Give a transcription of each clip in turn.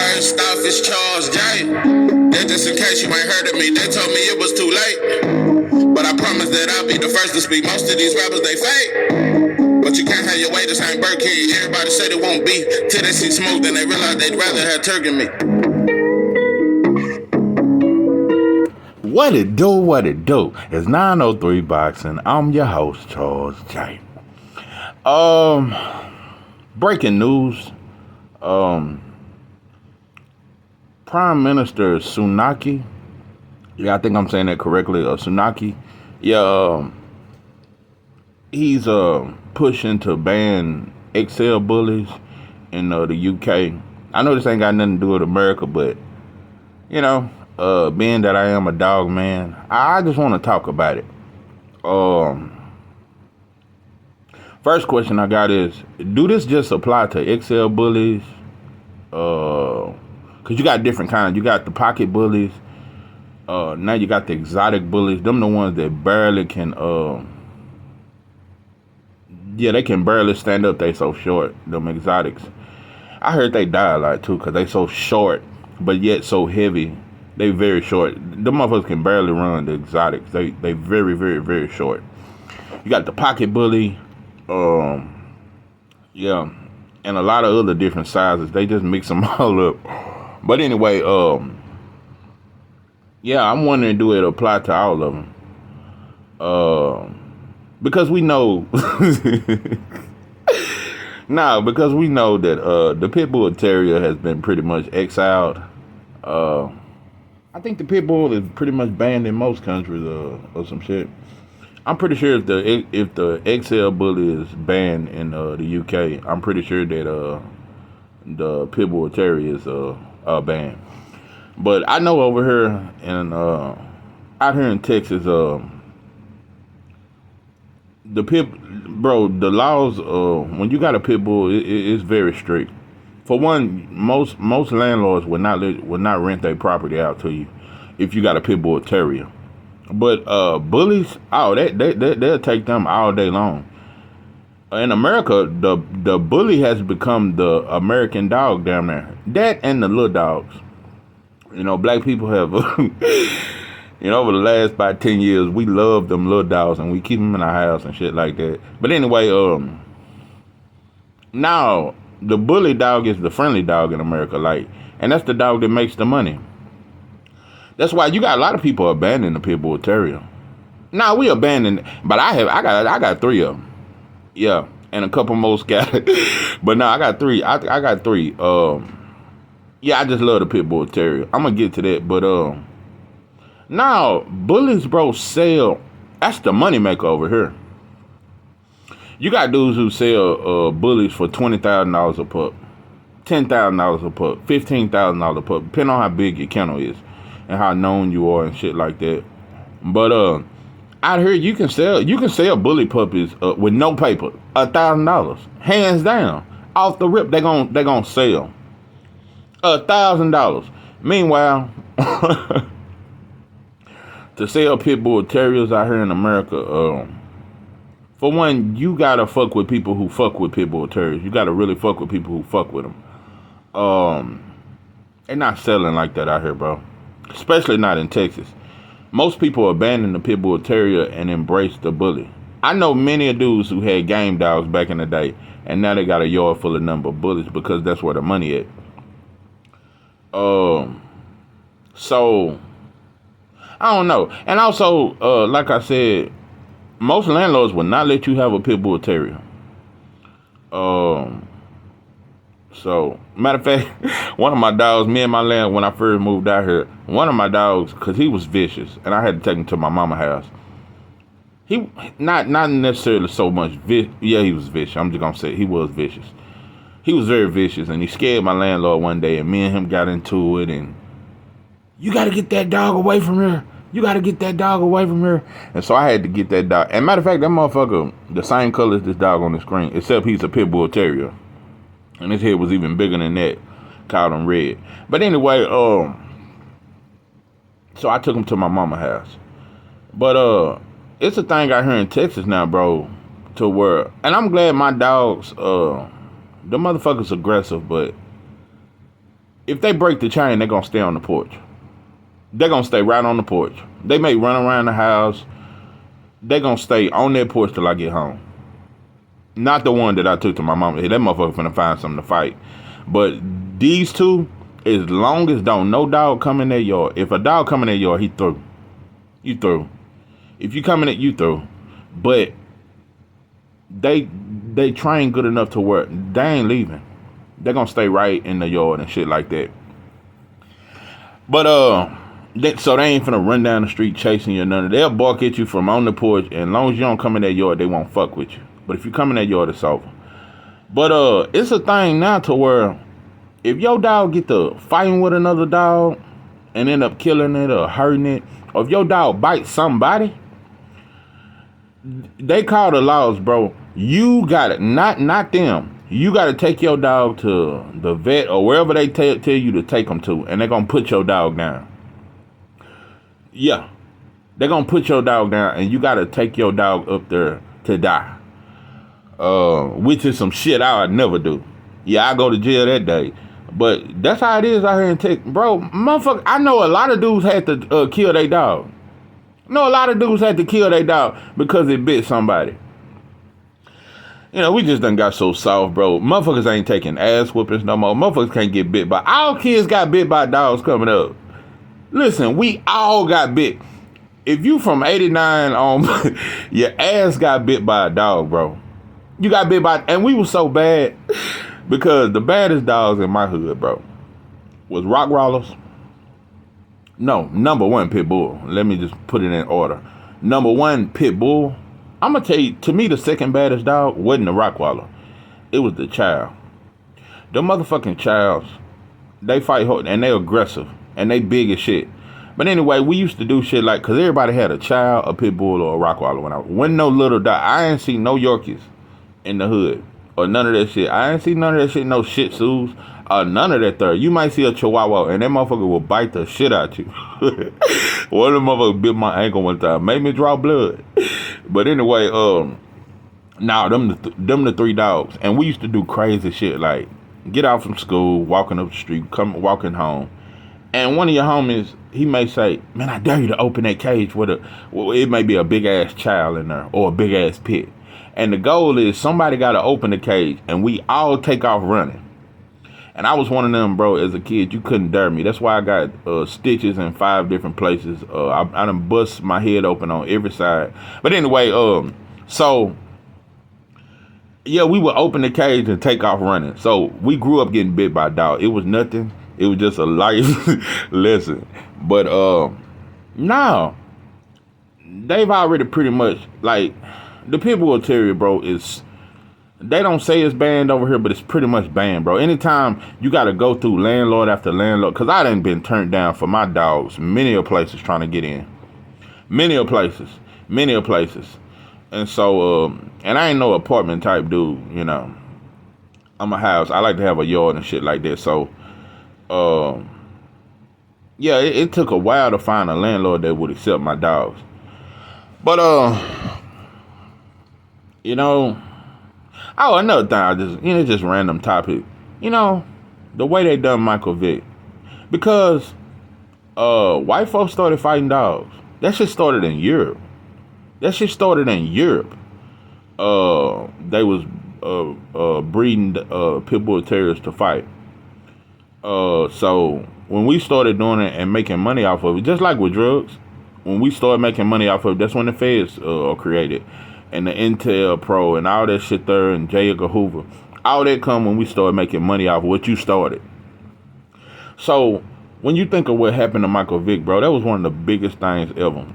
First off, it's Charles J. That just in case you ain't heard of me, they told me it was too late. But I promise that I'll be the first to speak. Most of these rappers, they fake. But you can't have your way, this ain't Burger King. Everybody said it won't be till they see smoke, then they realize they'd rather have turkey meat. What it do, what it do? It's 903 Boxing. I'm your host, Charles J. Breaking news. Prime Minister Sunak. Yeah, I think I'm saying that correctly. Sunak. Yeah, he's pushing to ban XL bullies in the UK. I know this ain't got nothing to do with America, but you know, being that I am a dog man, I just want to talk about it. First question I got is, do this just apply to XL bullies? Cause you got different kinds. You got the pocket bullies. Now you got the exotic bullies. Them the ones that barely can. They can barely stand up. They so short. Them exotics. I heard they die a lot too, cause they so short, but yet so heavy. They very short. The motherfuckers can barely run. The exotics. They very, very, very short. You got the pocket bully. And a lot of other different sizes. They just mix them all up. But anyway, I'm wondering, do it apply to all of them? Because we know, because we know that the pit bull terrier has been pretty much exiled. I think the pit bull is pretty much banned in most countries or some shit. I'm pretty sure if the XL bully is banned in the UK, I'm pretty sure that the pit bull terrier is banned. But I know over here in out here in Texas, the laws when you got a pit bull, it's very strict. For one, most landlords would not rent their property out to you if you got a pit bull terrier. But bullies, they'll take them all day long. In America, the bully has become the American dog down there. That and the little dogs. You know, black people have, over the last about 10 years, we love them little dogs and we keep them in our house and shit like that. But anyway, now the bully dog is the friendly dog in America, and that's the dog that makes the money. That's why you got a lot of people abandoning the pit bull terrier. Now we abandoned, but I got 3 of them. Yeah, and a couple more scattered. But no, I got 3. I got 3. I just love the pit bull terrier. I'm gonna get to that, but now bullies, bro, sell. That's the money maker over here. You got dudes who sell bullies for $20,000 a pup, $10,000 a pup, $15,000 a pup, depending on how big your kennel is and how known you are and shit like that. But out here you can sell bully puppies with no paper, $1,000, hands down, off the rip. They gonna sell $1,000. Meanwhile, to sell pit bull terriers out here in America, for one, you gotta fuck with people who fuck with pit bull terriers. You gotta really fuck with people who fuck with them. They're not selling like that out here, bro. Especially not in Texas. Most people abandon the pit bull terrier and embrace the bully. I know many dudes who had game dogs back in the day, and now they got a yard full of number of bullies because that's where the money at. So I don't know. And also, like I said, most landlords will not let you have a pit bull terrier. So, matter of fact, one of my dogs, me and my land, when I first moved out here, one of my dogs, because he was vicious, and I had to take him to my mama's house. He, not necessarily so much, he was vicious. I'm just going to say he was vicious. He was very vicious, and he scared my landlord one day, and me and him got into it, and you got to get that dog away from here. You got to get that dog away from here. And so I had to get that dog. And matter of fact, that motherfucker, the same color as this dog on the screen, except he's a pit bull terrier. And his head was even bigger than that. Called him Red. But anyway, so I took him to my mama's house. But it's a thing out here in Texas now, bro, to where, and I'm glad my dogs, the motherfucker's aggressive, but If they break the chain, they're gonna stay on the porch. They're gonna stay right on the porch. They may run around the house. They're gonna stay on that porch till I get home. Not the one that I took to my mama. That motherfucker finna find something to fight. But these two, as long as don't no dog come in their yard. If a dog come in their yard, he through. You through. If you come in it, you through. But they train good enough to where they ain't leaving. They're gonna stay right in the yard and shit like that. But so they ain't finna run down the street chasing you or none of that. They'll bark at you from on the porch, and as long as you don't come in that yard, they won't fuck with you. But if you come in that yard, it's over. But it's a thing now to where if your dog get to fighting with another dog and end up killing it or hurting it, or if your dog bites somebody, they call the laws, bro. You got it, not them. You got to take your dog to the vet or wherever they tell you to take them to, and they're gonna put your dog down. Yeah, they're gonna put your dog down, and you got to take your dog up there to die. Which is some shit I would never do. Yeah, I go to jail that day. But that's how it is out here in Texas. Bro, motherfucker, I know a lot of dudes had to kill their dog. I know a lot of dudes had to kill their dog because it bit somebody. You know, we just done got so soft, bro. Motherfuckers ain't taking ass whoopings no more. Motherfuckers can't get bit by. All kids got bit by dogs coming up. Listen, we all got bit. If you from 89 on, your ass got bit by a dog, bro. You got bit by, and we was so bad because the baddest dogs in my hood, bro, was Rottweilers. No, number one, Pit Bull. Let me just put it in order. Number one, Pit Bull. I'm going to tell you, to me, the second baddest dog wasn't the Rottweiler. It was the Child. The motherfucking Childs, they fight hard, and they aggressive, and they big as shit. But anyway, we used to do shit like, because everybody had a Child, a Pit Bull, or a Rottweiler when I wasn't no little dog. I ain't seen no Yorkies in the hood or none of that shit. I ain't see none of that shit, no Shih Tzus, none of that third. You might see a Chihuahua and that motherfucker will bite the shit out you. One of them motherfuckers bit my ankle one time, made me draw blood. But anyway, them the three dogs, and we used to do crazy shit like get out from school, walking up the street, walking home, and one of your homies, he may say, "Man, I dare you to open that cage with it may be a big ass child in there or a big ass pit." And the goal is somebody got to open the cage and we all take off running. And I was one of them, bro, as a kid. You couldn't dare me. That's why I got stitches in 5 different places. I done bust my head open on every side. But anyway, so, yeah, we would open the cage and take off running. So we grew up getting bit by a dog. It was nothing. It was just a life lesson. But now, they've already pretty much, like, the Pit Bull Terrier, bro, they don't say it's banned over here, but it's pretty much banned, bro. Anytime you got to go through landlord after landlord, because I done been turned down for my dogs many a places trying to get in. Many a places. And so, and I ain't no apartment type dude, you know. I'm a house. I like to have a yard and shit like that. So, yeah, it took a while to find a landlord that would accept my dogs. But, you know, another thing, just random topic. You know, the way they done Michael Vick. Because white folks started fighting dogs. That shit started in Europe. They was breeding Pit Bull Terriers to fight. So when we started doing it and making money off of it, just like with drugs, when we started making money off of it, that's when the feds are created. And the Intel Pro and all that shit there and J. Edgar Hoover. All that come when we started making money off of what you started. So when you think of what happened to Michael Vick, bro, that was one of the biggest things ever.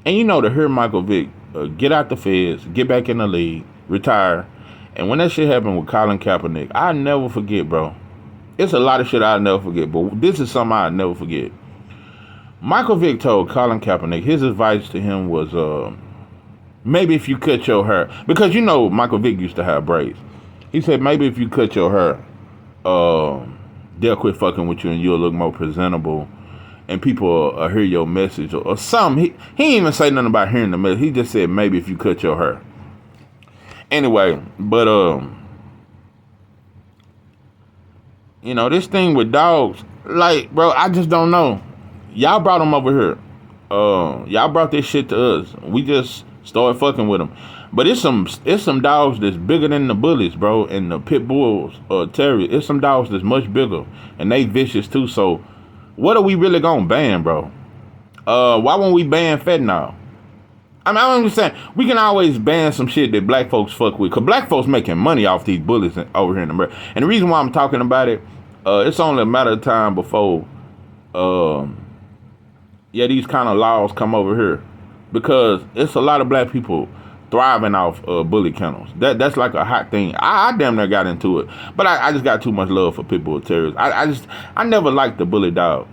And you know, to hear Michael Vick get out the feds, get back in the league, retire, and when that shit happened with Colin Kaepernick, I'll never forget, bro. It's a lot of shit I'll never forget, but this is something I'll never forget. Michael Vick told Colin Kaepernick, his advice to him was, maybe if you cut your hair, because you know Michael Vick used to have braids. He said maybe if you cut your hair, they'll quit fucking with you and you'll look more presentable, and people will hear your message or something. He didn't even say nothing about hearing the message. He just said maybe if you cut your hair. Anyway, but you know, this thing with dogs, Like, bro, I just don't know. Y'all brought them over here. Y'all brought this shit to us. We just started fucking with them. But it's some dogs that's bigger than the bullies, bro, and the pit bulls or terriers. It's some dogs that's much bigger, and they vicious too. So, what are we really gonna ban, bro? Why won't we ban fentanyl? I mean, I'm just saying, we can always ban some shit that black folks fuck with. Because black folks making money off these bullies over here in America. And the reason why I'm talking about it, it's only a matter of time before, these kind of laws come over here. Because it's a lot of black people thriving off bully kennels. That's like a hot thing. I damn near got into it. But I just got too much love for pit bull terriers. I never liked the bully dog.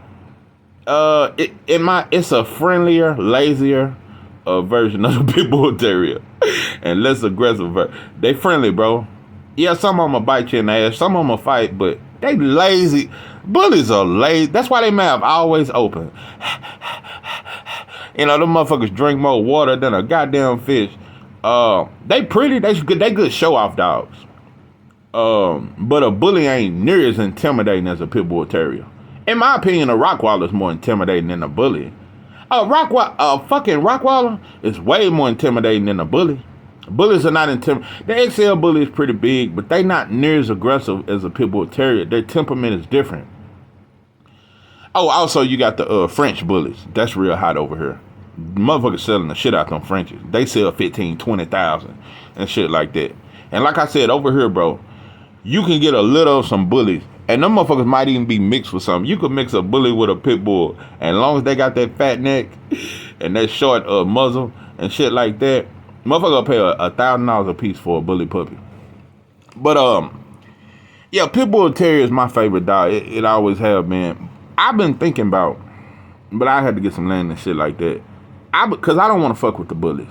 It's a friendlier, lazier version of the pit bull terrier and less aggressive. They friendly, bro. Yeah, some of them will bite you in the ass, some of them will fight, but they lazy. Bullies are lazy. That's why they mouth always open. You know, them motherfuckers drink more water than a goddamn fish. They pretty. They good show off dogs. But a bully ain't near as intimidating as a pit bull terrier. In my opinion, a Rottweiler is more intimidating than a bully. A fucking Rottweiler is way more intimidating than a bully. Bullies are not intimidating. The XL bully is pretty big, but they not near as aggressive as a pit bull terrier. Their temperament is different. Oh, also you got the French bullies. That's real hot over here. Motherfuckers selling the shit out them Frenchies. They sell 15, 20,000 and shit like that. And like I said, over here, bro, you can get a little of some bullies. And them motherfuckers might even be mixed with something. You could mix a bully with a pit bull. And as long as they got that fat neck and that short muzzle and shit like that, motherfucker will pay $1,000 a piece for a bully puppy. But, yeah, pit bull terrier is my favorite dog. It always have been. I've been thinking about, but I had to get some land and shit like that. Because I don't want to fuck with the bullies.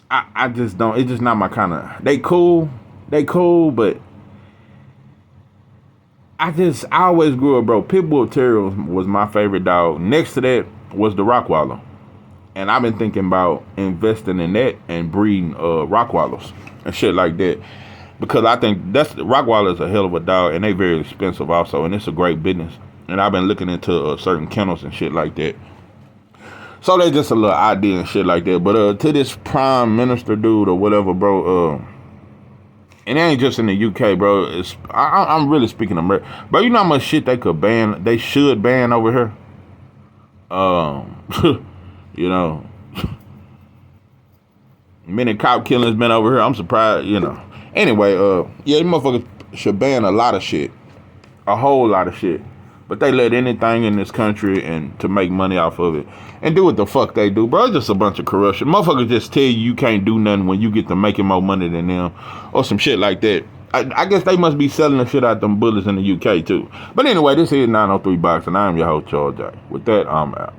I just don't. It's just not my kind of. They cool, but I always grew up, bro. Pit bull terrier was my favorite dog. Next to that was the Rottweiler, and I've been thinking about investing in that and breeding Rottweilers and shit like that, because I think Rottweiler is a hell of a dog, and they very expensive also, and it's a great business. And I've been looking into certain kennels and shit like that. So they just a little idea and shit like that. But to this prime minister dude or whatever, bro, and it ain't just in the UK, bro. I'm really speaking America. Bro, you know how much shit they should ban over here? You know, many cop killings been over here. I'm surprised, you know. Anyway, yeah, these motherfuckers should ban a lot of shit. A whole lot of shit. But they let anything in this country and to make money off of it. And do what the fuck they do, bro. It's just a bunch of corruption. Motherfuckers just tell you can't do nothing when you get to making more money than them. Or some shit like that. I guess they must be selling the shit out them bullies in the UK too. But anyway, this is 903 Box and I am your host, Charles J. With that, I'm out.